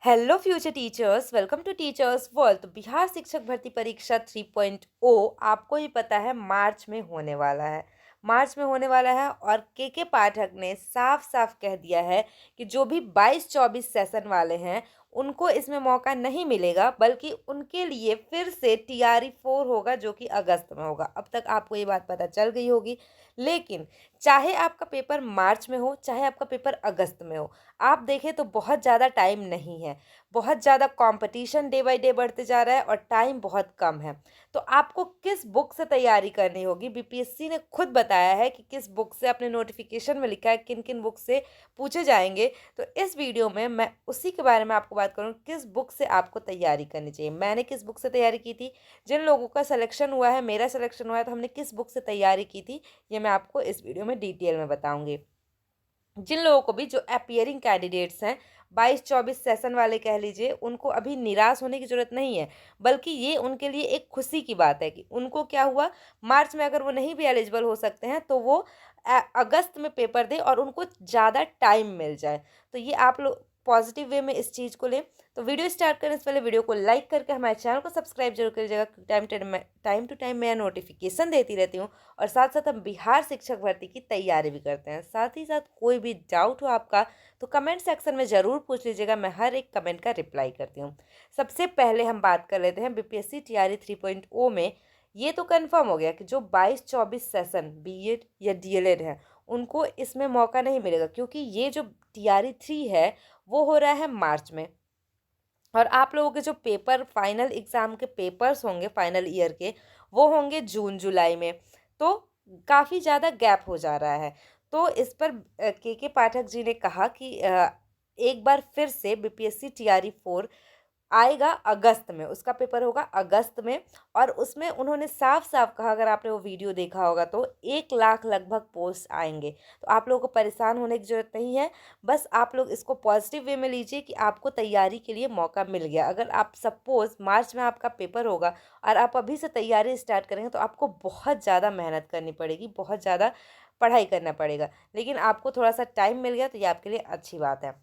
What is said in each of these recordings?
Hello future teachers, welcome to teachers world. तो बिहार शिक्षक भर्ती परीक्षा 3.0 आपको ही पता है मार्च में होने वाला है। मार्च में होने वाला है और के पाठक ने साफ साफ कह दिया है कि जो भी 22-24 सेशन वाले हैं उनको इसमें मौका नहीं मिलेगा, बल्कि उनके लिए फिर से TRE 4 होगा जो कि अगस्त में होगा। अब तक आपको ये बात पता चल गई होगी, लेकिन चाहे आपका पेपर मार्च में हो चाहे आपका पेपर अगस्त में हो, आप देखें तो बहुत ज़्यादा टाइम नहीं है। बहुत ज़्यादा कंपटीशन डे बाय डे बढ़ते जा रहा है और टाइम बहुत कम है। तो आपको किस बुक से तैयारी करनी होगी, बीपीएससी ने खुद बताया है कि किस बुक से, अपने नोटिफिकेशन में लिखा है किन किन बुक से पूछे जाएंगे। तो इस वीडियो में मैं उसी के बारे में आपको बात करूँ, किस बुक से आपको तैयारी करनी चाहिए। मैंने किस बुक से तैयारी की थी, जिन लोगों का सिलेक्शन हुआ है, मेरा सिलेक्शन हुआ है, तो हमने किस बुक से तैयारी की थी, ये मैं आपको इस वीडियो में डिटेल में बताऊंगी। जिन लोगों को भी, जो अपियरिंग कैंडिडेट्स हैं, 22-24 सेशन वाले कह लीजिए, उनको अभी निराश होने की ज़रूरत नहीं है, बल्कि ये उनके लिए एक खुशी की बात है कि उनको क्या हुआ, मार्च में अगर वो नहीं भी एलिजिबल हो सकते हैं तो वो अगस्त में पेपर दे और उनको ज़्यादा टाइम मिल जाए। तो ये आप लोग पॉजिटिव वे में इस चीज़ को लें। तो वीडियो स्टार्ट करने से पहले वीडियो को लाइक करके हमारे चैनल को सब्सक्राइब जरूर करिएगा, टाइम टू टाइम मैं नोटिफिकेशन देती रहती हूँ। और साथ साथ हम बिहार शिक्षक भर्ती की तैयारी भी करते हैं। साथ ही साथ कोई भी डाउट हो आपका तो कमेंट सेक्शन में ज़रूर पूछ लीजिएगा, मैं हर एक कमेंट का रिप्लाई करती हूँ। सबसे पहले हम बात कर लेते हैं बीपीएससी TRE 3.0 में। ये तो कंफर्म हो गया कि जो 22-24 सेशन बीएड या डीएलएड है उनको इसमें मौका नहीं मिलेगा, क्योंकि ये जो TRE 3 है वो हो रहा है मार्च में। और आप लोगों के जो पेपर, फाइनल एग्ज़ाम के पेपर्स होंगे फाइनल ईयर के, वो होंगे जून जुलाई में। तो काफ़ी ज़्यादा गैप हो जा रहा है। तो इस पर के पाठक जी ने कहा कि एक बार फिर से बीपीएससी TRE 4 आएगा अगस्त में, उसका पेपर होगा अगस्त में। और उसमें उन्होंने साफ साफ कहा, अगर आपने वो वीडियो देखा होगा, तो 1 लाख लगभग पोस्ट आएंगे। तो आप लोगों को परेशान होने की ज़रूरत नहीं है। बस आप लोग इसको पॉजिटिव वे में लीजिए कि आपको तैयारी के लिए मौका मिल गया। अगर आप सपोज़ मार्च में आपका पेपर होगा और आप अभी से तैयारी स्टार्ट करेंगे तो आपको बहुत ज़्यादा मेहनत करनी पड़ेगी, बहुत ज़्यादा पढ़ाई करना पड़ेगा। लेकिन आपको थोड़ा सा टाइम मिल गया तो ये आपके लिए अच्छी बात है।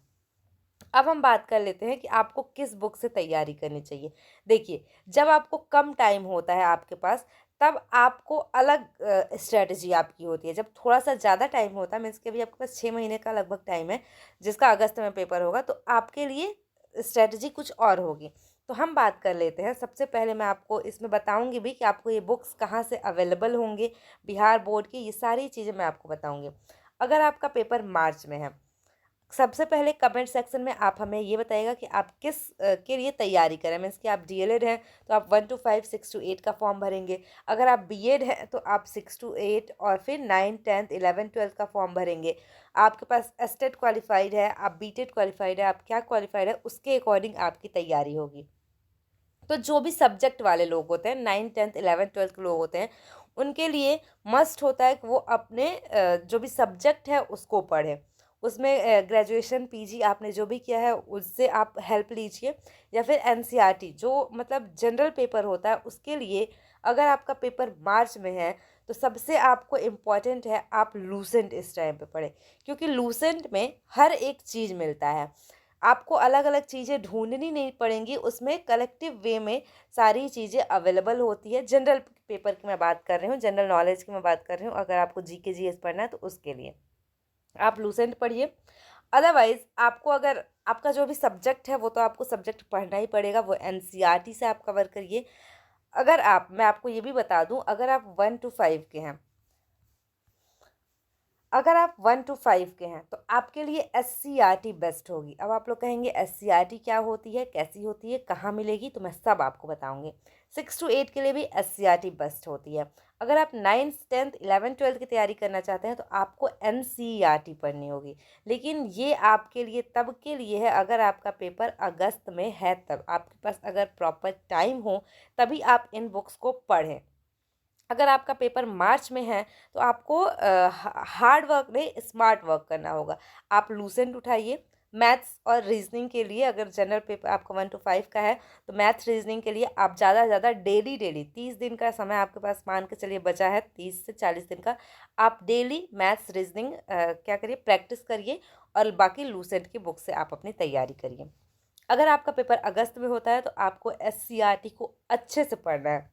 अब हम बात कर लेते हैं कि आपको किस बुक से तैयारी करनी चाहिए। देखिए, जब आपको कम टाइम होता है आपके पास, तब आपको अलग स्ट्रेटजी आपकी होती है। जब थोड़ा सा ज़्यादा टाइम होता है, मीन्स के अभी आपके पास 6 महीने का लगभग टाइम है, जिसका अगस्त में पेपर होगा, तो आपके लिए स्ट्रेटजी कुछ और होगी। तो हम बात कर लेते हैं। सबसे पहले मैं आपको इसमें बताऊंगी भी कि आपको ये बुक्स कहाँ से अवेलेबल होंगे, बिहार बोर्ड की, ये सारी चीज़ें मैं आपको बताऊंगी। अगर आपका पेपर मार्च में है, सबसे पहले कमेंट सेक्शन में आप हमें ये बताइएगा कि आप किस के लिए तैयारी करें। मीन्स कि आप डीएलएड हैं तो आप 1 to 5, 6 to 8 का फॉर्म भरेंगे। अगर आप बीएड हैं तो आप 6 to 8 और फिर 9, 10, 11, 12 का फॉर्म भरेंगे। आपके पास एस्टेट क्वालिफाइड है, आप बीटेड क्वालिफाइड है, आप क्या क्वालिफाइड है, उसके अकॉर्डिंग आपकी तैयारी होगी। तो जो भी सब्जेक्ट वाले लोग होते हैं, 9, 10, 11, 12 के लोग होते हैं, उनके लिए मस्ट होता है कि वो अपने जो भी सब्जेक्ट है उसको पढ़ें। उसमें ग्रेजुएशन पीजी आपने जो भी किया है उससे आप हेल्प लीजिए, या फिर एनसीईआरटी जो मतलब जनरल पेपर होता है उसके लिए। अगर आपका पेपर मार्च में है तो सबसे आपको इम्पॉर्टेंट है आप लूसेंट इस टाइम पे पढ़ें, क्योंकि लूसेंट में हर एक चीज़ मिलता है। आपको अलग अलग चीज़ें ढूंढनी नहीं पड़ेंगी, उसमें कलेक्टिव वे में सारी चीज़ें अवेलेबल होती है। जनरल पेपर की मैं बात कर रही हूँ, जनरल नॉलेज की मैं बात कर रही हूँ। अगर आपको जीके जीएस पढ़ना है तो उसके लिए आप लूसेंट पढ़िए। अदरवाइज़ आपको, अगर आपका जो भी सब्जेक्ट है वो तो आपको सब्जेक्ट पढ़ना ही पड़ेगा, वो एनसीईआरटी से आप कवर करिए। अगर आप, मैं आपको ये भी बता दूं, अगर आप 1 to 5 के हैं, अगर आप 1 to 5 के हैं तो आपके लिए SCRT बेस्ट होगी। अब आप लोग कहेंगे SCRT क्या होती है, कैसी होती है, कहाँ मिलेगी, तो मैं सब आपको बताऊंगी। 6 to 8 के लिए भी SCRT बेस्ट होती है। अगर आप 9, 10, 11, 12 की तैयारी करना चाहते हैं तो आपको NCERT पढ़नी होगी। लेकिन ये आपके लिए तब के लिए है अगर आपका पेपर अगस्त में है, तब आपके पास अगर प्रॉपर टाइम हो तभी आप इन बुक्स को पढ़ें। अगर आपका पेपर मार्च में है तो आपको हार्ड वर्क नहीं, स्मार्ट वर्क करना होगा। आप लूसेंट उठाइए। मैथ्स और रीजनिंग के लिए, अगर जनरल पेपर आपका 1 to 5 का है तो मैथ्स रीजनिंग के लिए आप ज़्यादा से ज़्यादा डेली डेली 30 दिन का समय आपके पास मान के चलिए बचा है, 30 से 40 दिन का। आप डेली मैथ्स रीजनिंग क्या करिए, प्रैक्टिस करिए, और बाकी लूसेंट की बुक से आप अपनी तैयारी करिए। अगर आपका पेपर अगस्त में होता है तो आपको SCRT को अच्छे से पढ़ना है।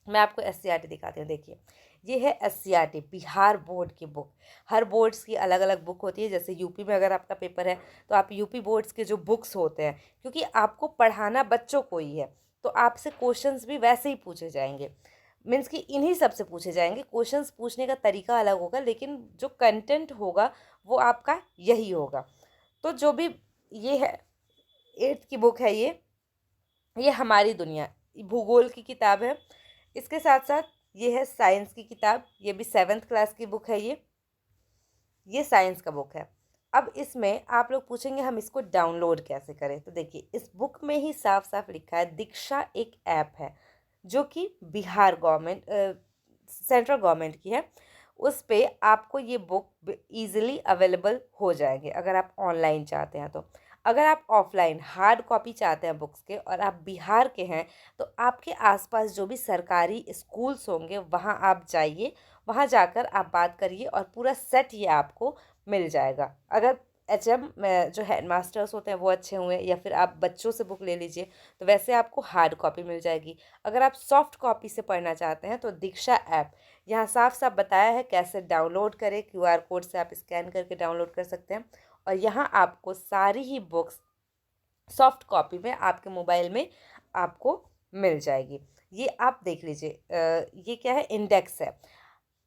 मैं आपको SCRT दिखाती हूँ, देखिए ये है SCRT बिहार बोर्ड की बुक। हर बोर्ड्स की अलग अलग बुक होती है, जैसे यूपी में अगर आपका पेपर है तो आप यूपी बोर्ड्स के जो बुक्स होते हैं, क्योंकि आपको पढ़ाना बच्चों को ही है तो आपसे क्वेश्चंस भी वैसे ही पूछे जाएंगे, मीन्स कि इन्हीं सब से पूछे जाएंगे। क्वेश्चंस पूछने का तरीका अलग होगा लेकिन जो कंटेंट होगा वो आपका यही होगा। तो जो भी ये है 8th की बुक है, ये हमारी दुनिया भूगोल की किताब है। इसके साथ साथ ये है साइंस की किताब, ये भी 7th क्लास की बुक है। ये साइंस का बुक है। अब इसमें आप लोग पूछेंगे हम इसको डाउनलोड कैसे करें, तो देखिए इस बुक में ही साफ साफ लिखा है दीक्षा एक ऐप है जो कि बिहार गवर्नमेंट सेंट्रल गवर्नमेंट की है। उस पे आपको ये बुक ईजिली अवेलेबल हो जाएंगे अगर आप ऑनलाइन चाहते हैं तो। अगर आप ऑफलाइन हार्ड कॉपी चाहते हैं बुक्स के और आप बिहार के हैं तो आपके आसपास जो भी सरकारी स्कूल्स होंगे वहाँ आप जाइए, वहाँ जाकर आप बात करिए और पूरा सेट ये आपको मिल जाएगा। अगर HM में जो हेड मास्टर्स होते हैं वो अच्छे हुए या फिर आप बच्चों से बुक ले लीजिए तो वैसे आपको हार्ड कॉपी मिल जाएगी। अगर आप सॉफ्ट कॉपी से पढ़ना चाहते हैं तो दीक्षा ऐप यहाँ साफ साफ बताया है कैसे डाउनलोड करें। QR कोड से आप स्कैन करके डाउनलोड कर सकते हैं और यहाँ आपको सारी ही बुक्स सॉफ्ट कॉपी में आपके मोबाइल में आपको मिल जाएगी। ये आप देख लीजिए, ये क्या है, इंडेक्स है।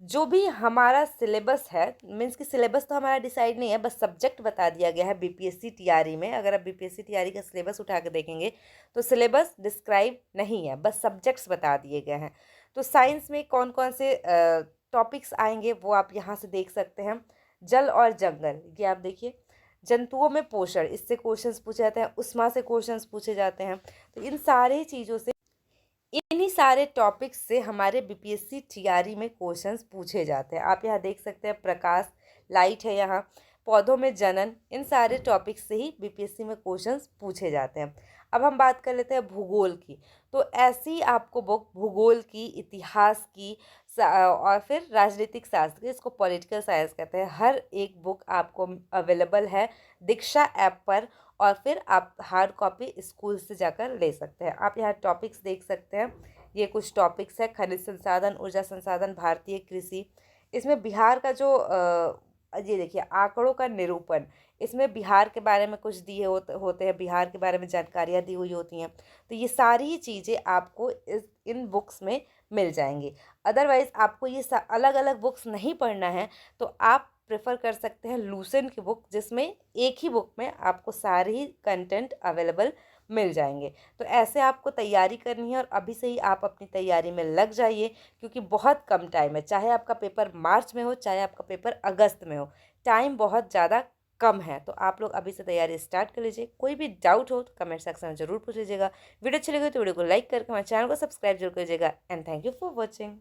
जो भी हमारा सिलेबस है, मीन्स कि सिलेबस तो हमारा डिसाइड नहीं है, बस सब्जेक्ट बता दिया गया है BPSC TRE में। अगर आप BPSC TRE का सिलेबस उठा के देखेंगे तो सिलेबस डिस्क्राइब नहीं है, बस सब्जेक्ट्स बता दिए गए हैं। तो साइंस में कौन कौन से टॉपिक्स आएंगे वो आप यहाँ से देख सकते हैं। जल और जंगल, ये आप देखिए। जंतुओं में पोषण, इससे क्वेश्चंस पूछे जाते हैं। उष्मा से क्वेश्चंस पूछे जाते हैं। तो इन सारी चीज़ों से, इन्हीं सारे टॉपिक्स से हमारे BPSC TRE में क्वेश्चंस पूछे जाते हैं। आप यहाँ देख सकते हैं प्रकाश, लाइट है यहाँ, पौधों में जनन, इन सारे टॉपिक्स से ही BPSC में क्वेश्चंस पूछे जाते हैं। अब हम बात कर लेते हैं भूगोल की। तो ऐसी आपको बुक भूगोल की, इतिहास की और फिर राजनीतिक शास्त्र की, इसको पॉलिटिकल साइंस कहते हैं, हर एक बुक आपको अवेलेबल है दीक्षा ऐप पर। और फिर आप हार्ड कॉपी स्कूल से जाकर ले सकते हैं। आप यहाँ टॉपिक्स देख सकते हैं, ये कुछ टॉपिक्स है। खनिज संसाधन, ऊर्जा संसाधन, भारतीय कृषि। इसमें बिहार का जो ये देखिए आंकड़ों का निरूपण, इसमें बिहार के बारे में कुछ दिए होते हैं, बिहार के बारे में जानकारियाँ दी हुई होती हैं। तो ये सारी चीज़ें आपको इन बुक्स में मिल जाएंगी। अदरवाइज़ आपको ये अलग अलग बुक्स नहीं पढ़ना है तो आप प्रेफर कर सकते हैं लूसेंट की बुक, जिसमें एक ही बुक में आपको सारे ही कंटेंट अवेलेबल मिल जाएंगे। तो ऐसे आपको तैयारी करनी है और अभी से ही आप अपनी तैयारी में लग जाइए, क्योंकि बहुत कम टाइम है। चाहे आपका पेपर मार्च में हो, चाहे आपका पेपर अगस्त में हो, टाइम बहुत ज़्यादा कम है। तो आप लोग अभी से तैयारी स्टार्ट कर लीजिए। कोई भी डाउट हो तो कमेंट सेक्शन में ज़रूर पूछ लीजिएगा। वीडियो अच्छी लगी तो वीडियो को लाइक करके हमारे चैनल को सब्सक्राइब जरूर कीजिएगा। And thank you for watching.